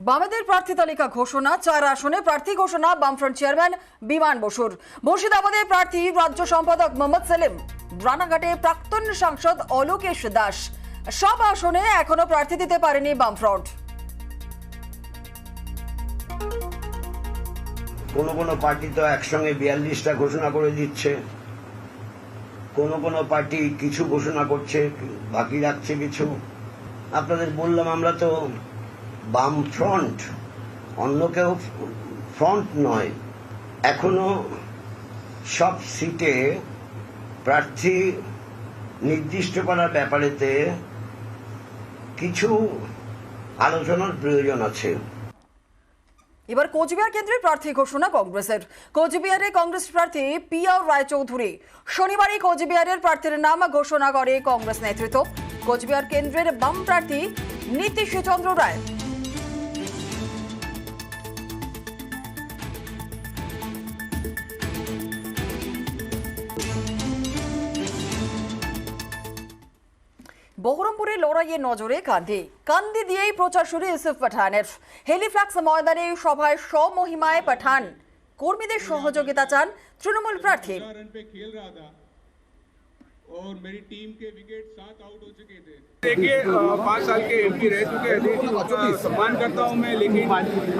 বামেদের প্রার্থী তালিকা ঘোষণা, 4 আসনে প্রার্থী ঘোষণা বামফ্রন্ট চেয়ারম্যান বিমান বসুর। মুর্শিদাবাদে প্রার্থী রাজ্য সম্পাদক মোহাম্মদ সেলিম, রানাঘাটে প্রাক্তন সাংসদ অলোকেশ দাস। সব আসনে এখনো প্রার্থী দিতে পারেনি বামফ্রন্ট। কোনো পার্টি তো একসঙ্গে 42টা ঘোষণা করে দিচ্ছে, কোনো পার্টি কিছু ঘোষণা করছে, বাকি রাখছে কিছু। আপনাদের বললাম আমরা তো বাম ফ্রন্ট, অন্য কেউ ফ্রন্ট নয়। এখনো সব সিটে প্রার্থী নির্দিষ্ট করার ব্যাপারেতে কিছু আলোচনার প্রয়োজন আছে। এবার কোচবিহার কেন্দ্রে প্রার্থী ঘোষণা কংগ্রেসের। কোচবিহারে কংগ্রেস প্রার্থী পিয়ার রায়চৌধুরী। শনিবারই কোচবিহারের প্রার্থীর নাম ঘোষণা করে কংগ্রেস নেতৃত্ব। কোচবিহার কেন্দ্রের বাম প্রার্থী নীতিশ চন্দ্র রায়। বহরমপুরে লড়াইয়ে নজরে কান্দি দিয়েই প্রচার শুরু ইউসুফ পাঠানের। হেলিফ্ল্যাক্স ময়দানে সভায় স্বমহিমায় পাঠান কর্মীদের সহযোগিতা চান তৃণমূল প্রার্থী। और मेरी टीम के विकेट 7 आउट हो चुके थे। देखिए 5 साल के एमपी रह चुके हैं, सम्मान करता हूं मैं, लेकिन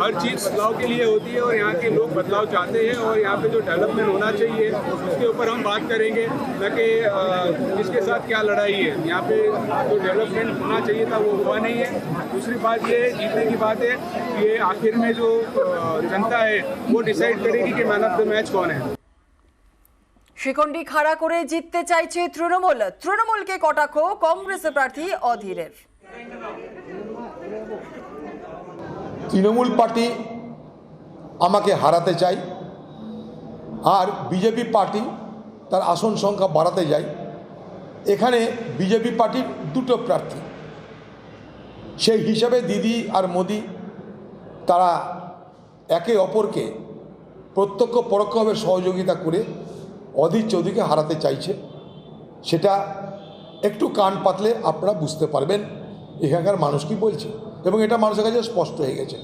हर चीज़ बदलाव के लिए होती है और यहाँ के लोग बदलाव चाहते हैं और यहाँ पे जो डेवलपमेंट होना चाहिए उसके ऊपर हम बात करेंगे, न कि इसके साथ क्या लड़ाई है। यहाँ पे जो डेवलपमेंट होना चाहिए था वो हुआ नहीं है। दूसरी बात ये जीतने की बात है, ये आखिर में जो जनता है वो डिसाइड करेगी कि मैन ऑफ द मैच कौन है। শিকন্ডি খাড়া করে জিততে চাইছে তৃণমূলকে কটাক্ষ কংগ্রেস প্রার্থী অধীরের। তৃণমূল পার্টি আমাকে হারাতে চাই আর বিজেপি পার্টি তার আসন সংখ্যা বাড়াতে যায়। এখানে বিজেপি পার্টির দুটো প্রার্থী, সেই হিসাবে দিদি আর মোদি তারা একে অপরকে প্রত্যক্ষ পরোক্ষভাবে সহযোগিতা করে অধীর চৌধুরীকে হারাতে চাইছে। সেটা একটু কান পাতলে আপনারা বুঝতে পারবেন এখানকার মানুষ কি বলছে, এবং এটা মানুষের কাছে স্পষ্ট হয়ে গেছে।